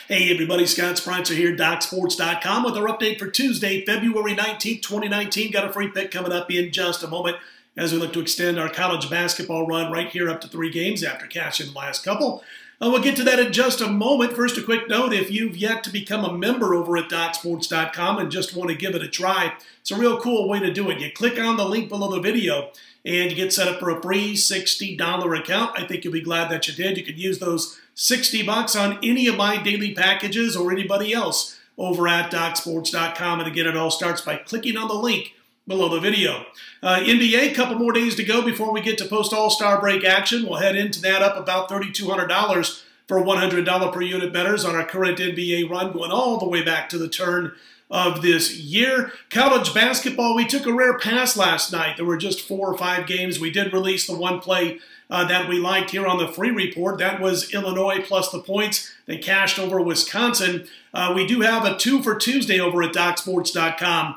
Hey everybody, Scott Spreitzer here, DocSports.com with our update for Tuesday, February 19th, 2019. Got a free pick coming up in just a moment as we look to extend our college basketball run right here up to 3 games after cashing the last couple. We'll get to that in just a moment. First, a quick note, if you've yet to become a member over at DocSports.com and just want to give it a try, it's a real cool way to do it. You click on the link below the video and you get set up for a free $60 account. I think you'll be glad that you did. You can use those $60 on any of my daily packages or anybody else over at DocSports.com. And again, it all starts by clicking on the link below the video. NBA, a couple more days to go before we get to post-All-Star break action. We'll head into that up about $3,200 for $100 per unit bettors on our current NBA run, going all the way back to the turn of this year. College basketball, we took a rare pass last night. There were just 4 or 5 games. We did release the one play that we liked here on the free report. That was Illinois plus the points. They cashed over Wisconsin. We do have a 2 for Tuesday over at DocSports.com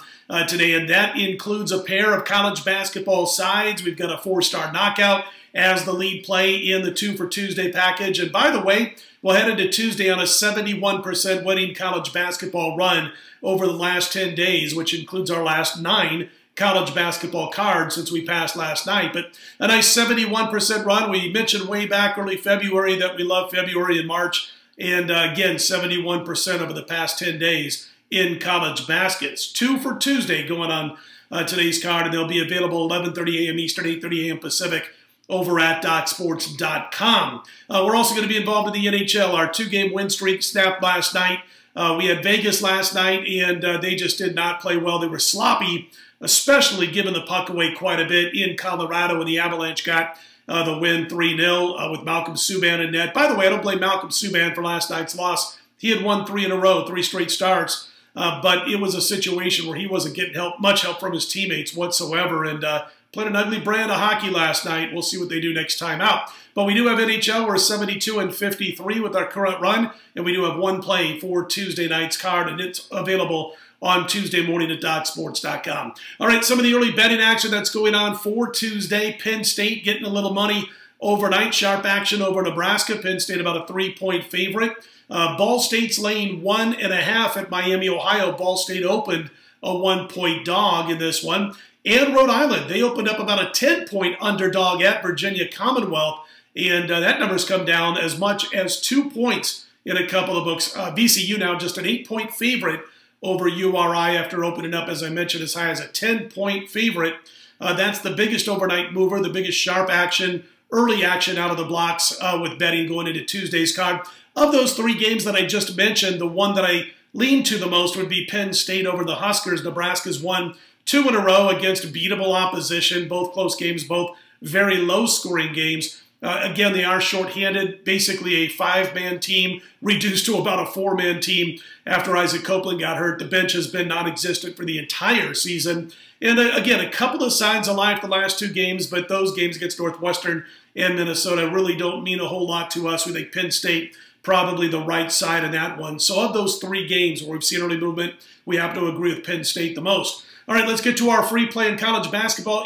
today, and that includes a pair of college basketball sides. We've got a 4-star knockout as the lead play in the 2 for Tuesday package. And by the way, we'll head into Tuesday on a 71% winning college basketball run over the last 10 days, which includes our last 9 college basketball cards since we passed last night. But a nice 71% run. We mentioned way back early February that we love February and March. And again, 71% over the past 10 days in college baskets. 2 for Tuesday going on today's card, and they'll be available 11:30 a.m. Eastern, 8:30 a.m. Pacific over at DocSports.com. We're also going to be involved in the NHL. Our 2-game win streak snapped last night. We had Vegas last night, and they just did not play well. They were sloppy, especially giving the puck away quite a bit in Colorado, when the Avalanche got the win 3-0 with Malcolm Subban in net. By the way, I don't blame Malcolm Subban for last night's loss. He had won 3 in a row, 3 straight starts, but it was a situation where he wasn't getting much help from his teammates whatsoever, and played an ugly brand of hockey last night. We'll see what they do next time out. But we do have NHL. We're 72-53 with our current run, and we do have one play for Tuesday night's card, and it's available on Tuesday morning at DocSports.com. All right, some of the early betting action that's going on for Tuesday. Penn State getting a little money overnight. Sharp action over Nebraska. Penn State about a 3-point favorite. Ball State's laying 1.5 at Miami, Ohio. Ball State opened a 1-point dog in this one. And Rhode Island, they opened up about a 10-point underdog at Virginia Commonwealth. And that number's come down as much as 2 points in a couple of books. VCU now just an 8-point favorite over URI after opening up, as I mentioned, as high as a 10-point favorite. That's the biggest overnight mover, the biggest sharp action, early action out of the blocks with betting going into Tuesday's card. Of those 3 games that I just mentioned, the one that I lean to the most would be Penn State over the Huskers. Nebraska's won 2 in a row against beatable opposition, both close games, both very low-scoring games. Again, they are shorthanded, basically a 5-man team reduced to about a 4-man team after Isaac Copeland got hurt. The bench has been non-existent for the entire season. And again, a couple of signs of life the last 2 games, but those games against Northwestern and Minnesota really don't mean a whole lot to us. We think Penn State probably the right side in that one. So of those 3 games where we've seen early movement, we have to agree with Penn State the most. All right, let's get to our free play in college basketball,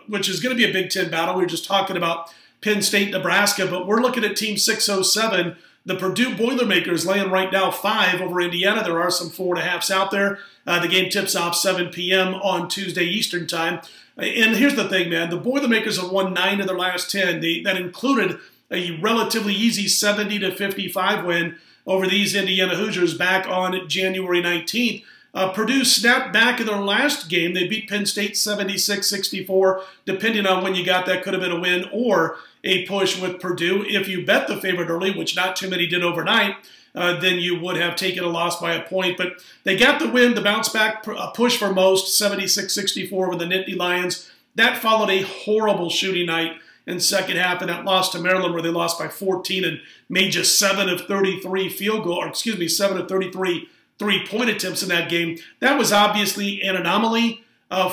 which is going to be a Big Ten battle. We were just talking about Penn State, Nebraska, but we're looking at Team 607. The Purdue Boilermakers laying right now 5 over Indiana. There are some 4.5s out there. The game tips off 7 p.m. on Tuesday Eastern time. And here's the thing, man. The Boilermakers have won 9 of their last 10. That included a relatively easy 70-55 win over these Indiana Hoosiers back on January 19th. Purdue snapped back in their last game. They beat Penn State 76-64. Depending on when you got that, could have been a win or a push with Purdue. If you bet the favorite early, which not too many did overnight, then you would have taken a loss by a point. But they got the win, the bounce back push for most, 76-64 over the Nittany Lions. That followed a horrible shooting night in second half, and that loss to Maryland where they lost by 14 and made just 7 of 33 7 of 33 3-point attempts in that game. That was obviously an anomaly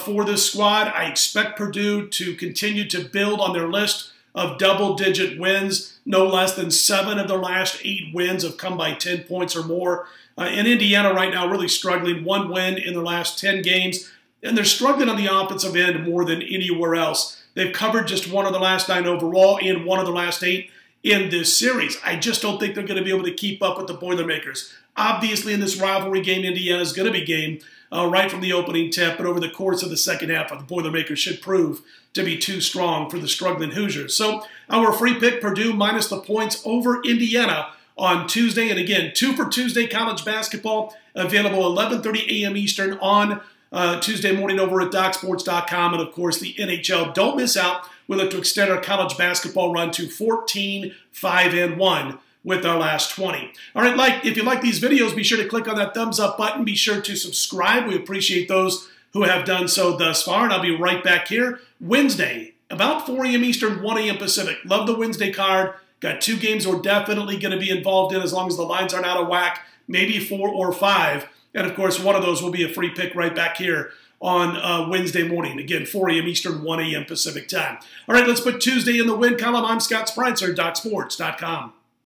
for this squad. I expect Purdue to continue to build on their list of double-digit wins. No less than 7 of their last 8 wins have come by 10 points or more. And Indiana right now really struggling. 1 win in their last 10 games. And they're struggling on the offensive end more than anywhere else. They've covered just 1 of the last 9 overall and 1 of the last 8 in this series. I just don't think they're going to be able to keep up with the Boilermakers. Obviously, in this rivalry game, Indiana is going to be game right from the opening tip, but over the course of the second half, the Boilermakers should prove to be too strong for the struggling Hoosiers. So our free pick, Purdue minus the points over Indiana on Tuesday. And again, 2 for Tuesday college basketball, available 11:30 a.m. Eastern on Tuesday morning over at DocSports.com. And, of course, the NHL. Don't miss out. We look to extend our college basketball run to 14-5-1 with our last 20. All right, if you like these videos, be sure to click on that thumbs up button. Be sure to subscribe. We appreciate those who have done so thus far. And I'll be right back here Wednesday, about 4 a.m. Eastern, 1 a.m. Pacific. Love the Wednesday card. Got 2 games we're definitely going to be involved in as long as the lines aren't out of whack, maybe 4 or 5. And, of course, one of those will be a free pick right back here on Wednesday morning. Again, 4 a.m. Eastern, 1 a.m. Pacific time. All right, let's put Tuesday in the win column. I'm Scott Spreitzer, DocSports.com.